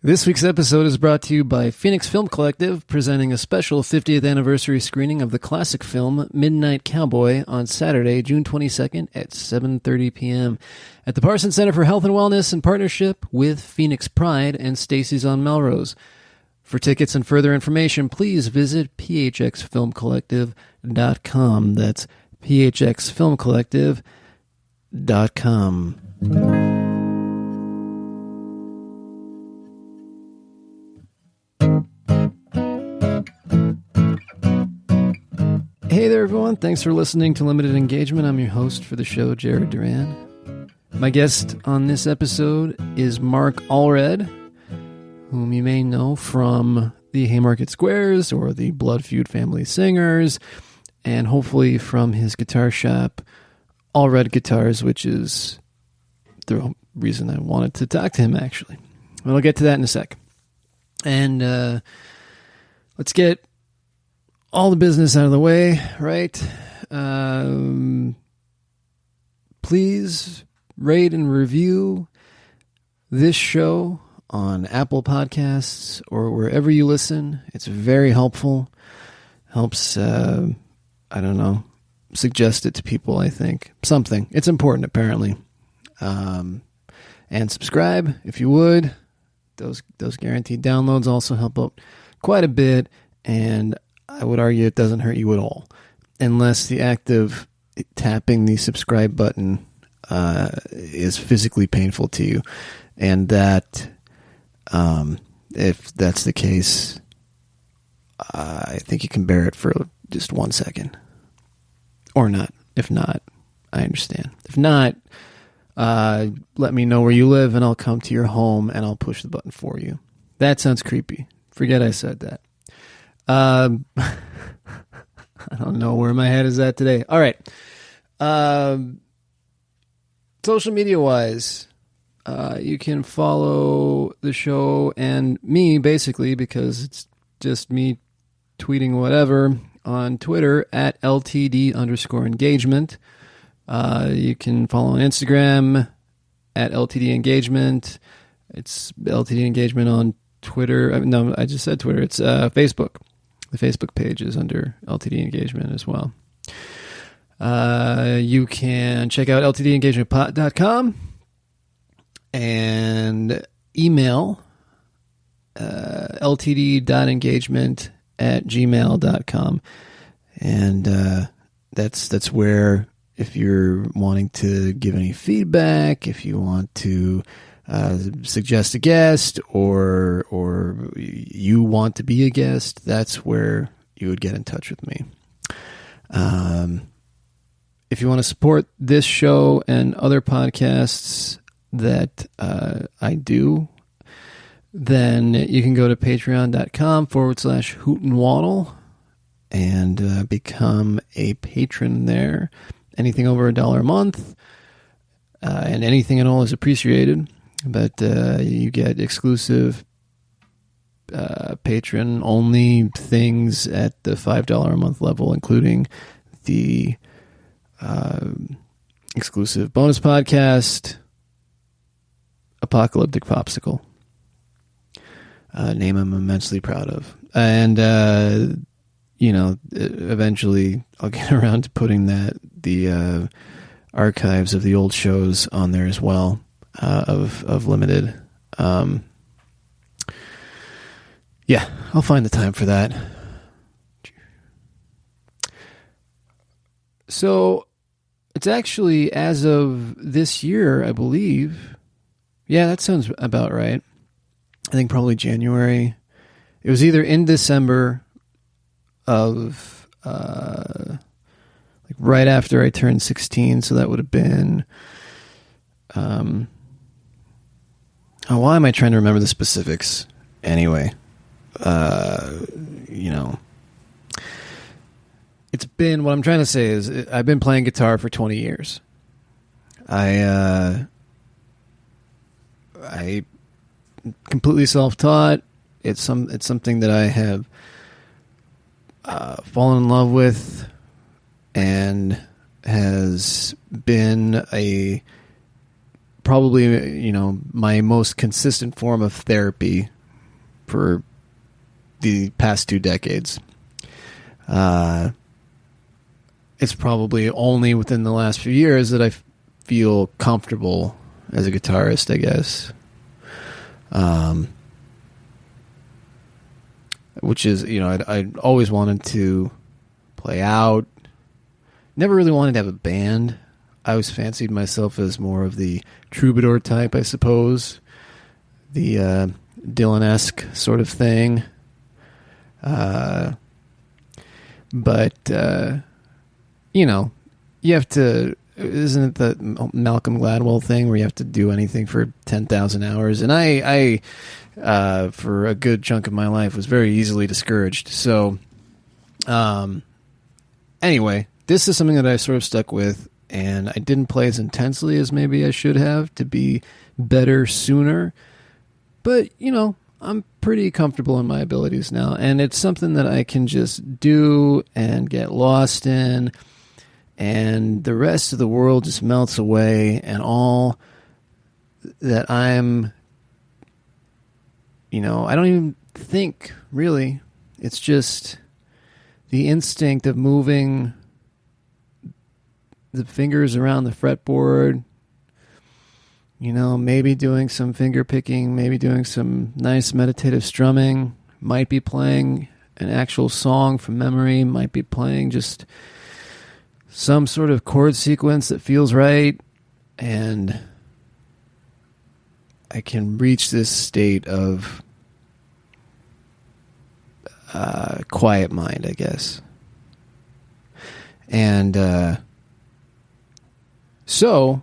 This week's episode is brought to you by Phoenix Film Collective, presenting a special 50th anniversary screening of the classic film Midnight Cowboy on Saturday, June 22nd at 7:30 p.m. at the Parsons Center for Health and Wellness in partnership with Phoenix Pride and Stacy's on Melrose. For tickets and further information, please visit phxfilmcollective.com. That's phxfilmcollective.com. Hey there, everyone. Thanks for listening to Limited Engagement. I'm your host for the show, Jared Duran. My guest on this episode is Mark Allred, whom you may know from the Haymarket Squares or the Blood Feud Family Singers, and hopefully from his guitar shop, Allred Guitars, which is the reason I wanted to talk to him, actually. But I'll get to that in a sec. And let's get all the business out of the way, right? Please rate and review this show on Apple Podcasts or wherever you listen. It's very helpful. Helps, suggest it to people, I think. Something. It's important, apparently. And subscribe, if you would. Those guaranteed downloads also help out quite a bit, and I would argue it doesn't hurt you at all, unless the act of tapping the subscribe button is physically painful to you. And that, if that's the case, I think you can bear it for just 1 second. Or not. If not, I understand. If not, let me know where you live and I'll come to your home and I'll push the button for you. That sounds creepy. Forget I said that. I don't know where my head is at today. All right. Social media wise, you can follow the show and me basically, because it's just me tweeting whatever, on Twitter at LTD_engagement. You can follow on Instagram at LTD engagement. It's LTD engagement on Twitter. No, I just said Twitter. It's Facebook. The Facebook page is under LTD Engagement as well. You can check out ltdengagementpot.com and email ltd.engagement@gmail.com. And that's where, if you're wanting to give any feedback, if you want to suggest a guest, or you want to be a guest, that's where you would get in touch with me. If you want to support this show and other podcasts that I do, then you can go to patreon.com/hootandwaddle and become a patron there. Anything over $1 a month, and anything at all is appreciated. But you get exclusive patron-only things at the $5 a month level, including the exclusive bonus podcast, Apocalyptic Popsicle. Name I'm immensely proud of. And, eventually I'll get around to putting the archives of the old shows on there as well. Of Limited. I'll find the time for that. So it's actually, as of this year, I believe. Yeah, that sounds about right. I think probably January. It was either in December of right after I turned 16, so that would have been why am I trying to remember the specifics? Anyway, it's been, what I'm trying to say is, I've been playing guitar for 20 years. I completely self-taught. It's something that I have fallen in love with, and has been a probably, my most consistent form of therapy for the past 2 decades. It's probably only within the last few years that I feel comfortable as a guitarist, I guess. Which is, I always wanted to play out. Never really wanted to have a band. I always fancied myself as more of the troubadour type, I suppose. The Dylan-esque sort of thing. But you have to, isn't it the Malcolm Gladwell thing where you have to do anything for 10,000 hours? And I for a good chunk of my life, was very easily discouraged. So, anyway, this is something that I sort of stuck with, and I didn't play as intensely as maybe I should have to be better sooner. But, I'm pretty comfortable in my abilities now, and it's something that I can just do and get lost in, and the rest of the world just melts away, and all that I'm, I don't even think, really. It's just the instinct of moving the fingers around the fretboard, maybe doing some finger picking, maybe doing some nice meditative strumming, might be playing an actual song from memory, might be playing just some sort of chord sequence that feels right, and I can reach this state of quiet mind, I guess. And so,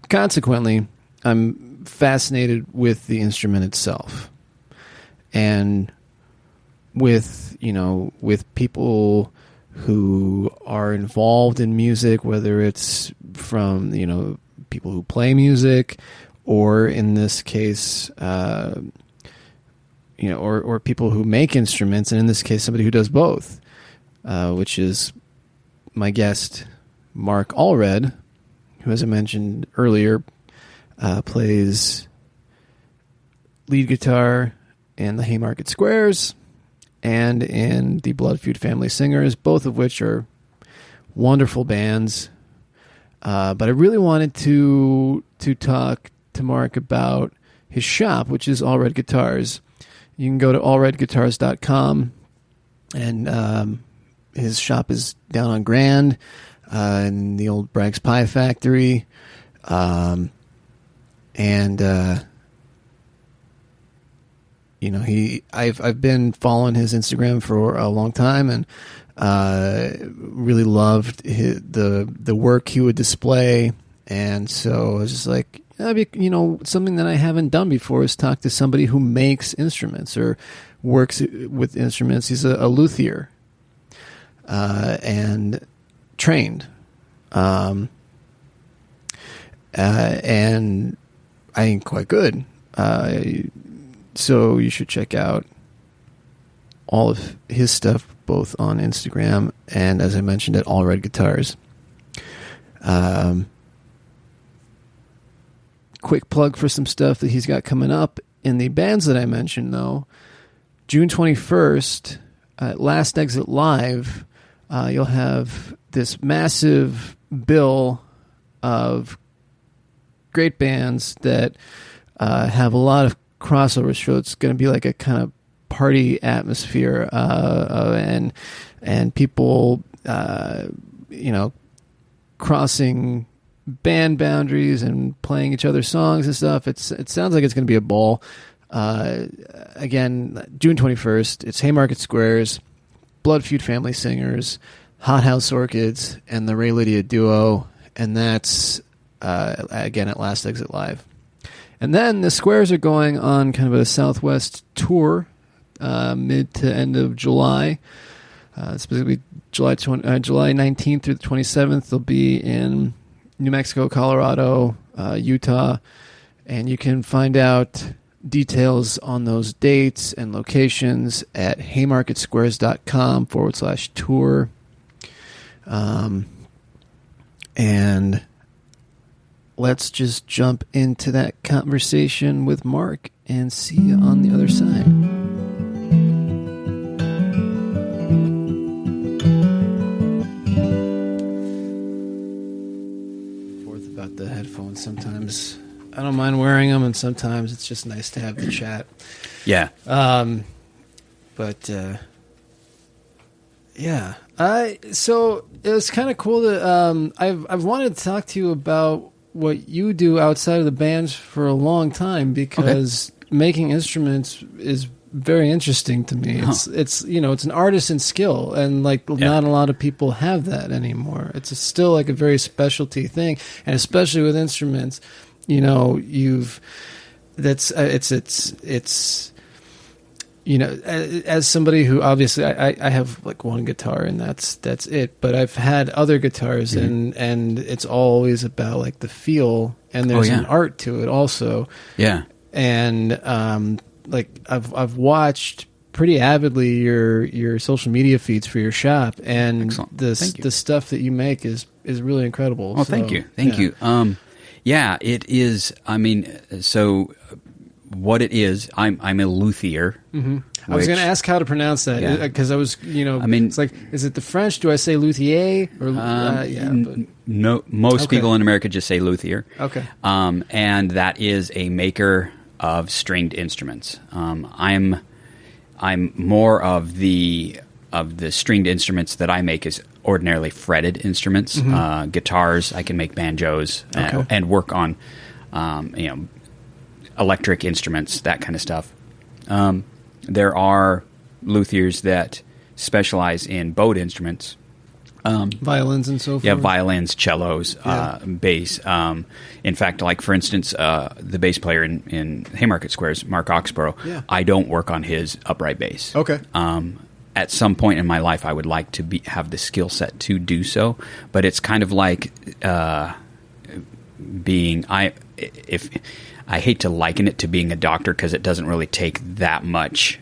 consequently, I'm fascinated with the instrument itself. And with, with people who are involved in music, whether it's from, people who play music, or in this case, or people who make instruments, and in this case, somebody who does both, which is my guest, Mark Allred, who, as I mentioned earlier, plays lead guitar in the Haymarket Squares and in the Feud Family Singers, both of which are wonderful bands. But I really wanted to talk to Mark about his shop, which is Allred Guitars. You can go to allredguitars.com, and his shop is down on Grand in the old Bragg's Pie Factory. I've been following his Instagram for a long time, and really loved the work he would display. And so I was just like, something that I haven't done before is talk to somebody who makes instruments or works with instruments. He's a luthier, and trained. And I think quite good. So you should check out all of his stuff, both on Instagram and, as I mentioned, at Allred Guitars. Quick plug for some stuff that he's got coming up in the bands that I mentioned, though. June 21st, at Last Exit Live, you'll have this massive bill of great bands that have a lot of crossovers. So it's going to be like a kind of party atmosphere, and people, crossing band boundaries and playing each other's songs and stuff. It sounds like it's going to be a ball. Again, June 21st, it's Haymarket Squares, Feud Family Singers, Hot House Orchids, and the Ray Lydia Duo, and that's again at Last Exit Live. And then the Squares are going on kind of a Southwest tour, mid to end of July. Specifically July 19th through the 27th. They'll be in New Mexico, Colorado, Utah, and you can find out details on those dates and locations at haymarketsquares.com/tour. And let's just jump into that conversation with Mark and see you on the other side. Forth about the headphones. Sometimes I don't mind wearing them, and sometimes it's just nice to have the chat. Yeah. Yeah. So it was kind of cool that I've wanted to talk to you about what you do outside of the bands for a long time, because making instruments is very interesting to me. It's it's an artisan skill, and not a lot of people have that anymore. It's still like a very specialty thing, and especially with instruments, as somebody who obviously I have like one guitar and that's it, but I've had other guitars and it's always about like the feel, and there's an art to it also. Yeah. And I've watched pretty avidly your social media feeds for your shop, and the stuff that you make is really incredible. Oh, thank you. Thank you. It is. I mean, so what it is, I'm a luthier. Mm-hmm. I was going to ask how to pronounce that, because I was, it's like, is it the French? Do I say luthier? Or, no, most people in America just say luthier. Okay. And that is a maker of stringed instruments. I'm more of the stringed instruments that I make is ordinarily fretted instruments. Mm-hmm. Guitars, I can make banjos and work on, electric instruments, that kind of stuff. There are luthiers that specialize in bowed instruments. Violins and so forth? Yeah, violins, cellos, bass. In fact, like for instance, the bass player in Haymarket Squares, Mark Oxborough, I don't work on his upright bass. Okay. At some point in my life, I would like to have the skill set to do so, but it's kind of like I hate to liken it to being a doctor, because it doesn't really take that much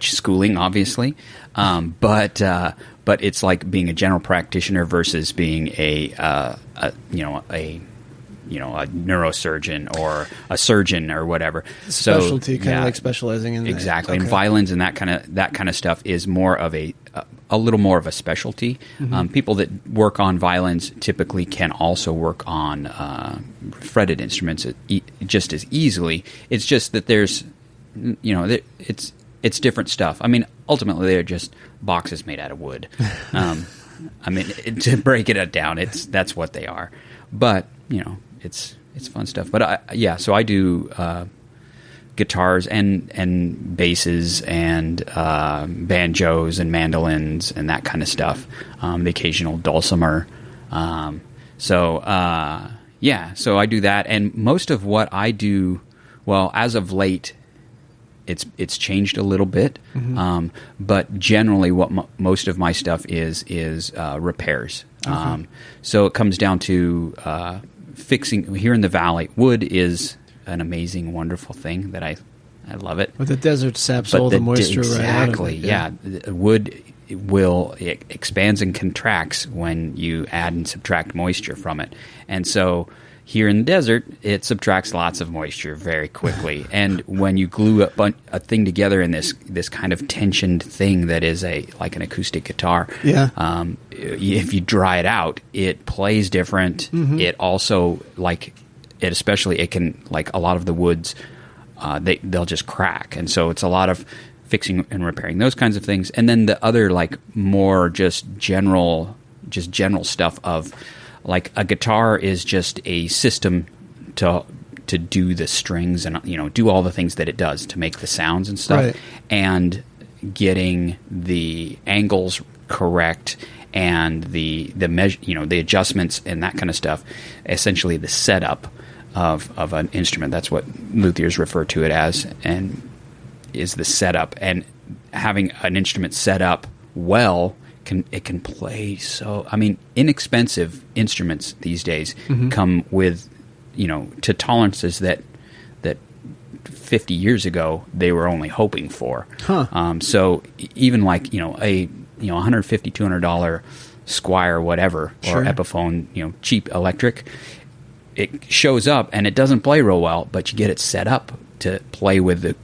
schooling, obviously. But it's like being a general practitioner versus being a neurosurgeon or a surgeon or whatever. Specialty, kind of like specializing in exactly. That. And violins and that kind of stuff is more of a little more of a specialty. Mm-hmm. People that work on violins typically can also work on fretted instruments just as easily. It's just that there's, it's different stuff. I mean, ultimately they're just boxes made out of wood. To break it down, that's what they are. But it's fun stuff. But so I do guitars and basses and banjos and mandolins and that kind of stuff. The occasional dulcimer. So I do that, and most of what I do, well, as of late, it's changed a little bit. Mm-hmm. But generally, what most of my stuff is repairs. Okay. So it comes down to fixing. Here in the valley, wood is an amazing, wonderful thing that I love it. But the desert saps all the moisture right out of it. Yeah. Wood it expands and contracts when you add and subtract moisture from it. And so here in the desert, it subtracts lots of moisture very quickly. And when you glue a thing together in this kind of tensioned thing that is like an acoustic guitar, if you dry it out, it plays different. Mm-hmm. It also, it can, like a lot of the woods, they'll just crack. And so it's a lot of fixing and repairing those kinds of things. And then the other, more just general stuff of, a guitar is just a system to do the strings and do all the things that it does to make the sounds and stuff, right. And getting the angles correct and the measure, the adjustments and that kind of stuff. Essentially, the setup of an instrument. That's what luthiers refer to it as, and is the setup. And having an instrument set up well. It can play so. I mean, inexpensive instruments these days come with, to tolerances that 50 years ago they were only hoping for. Huh. So even a $150, $200 Squier, whatever, or Epiphone, cheap electric, it shows up and it doesn't play real well, but you get it set up to play with the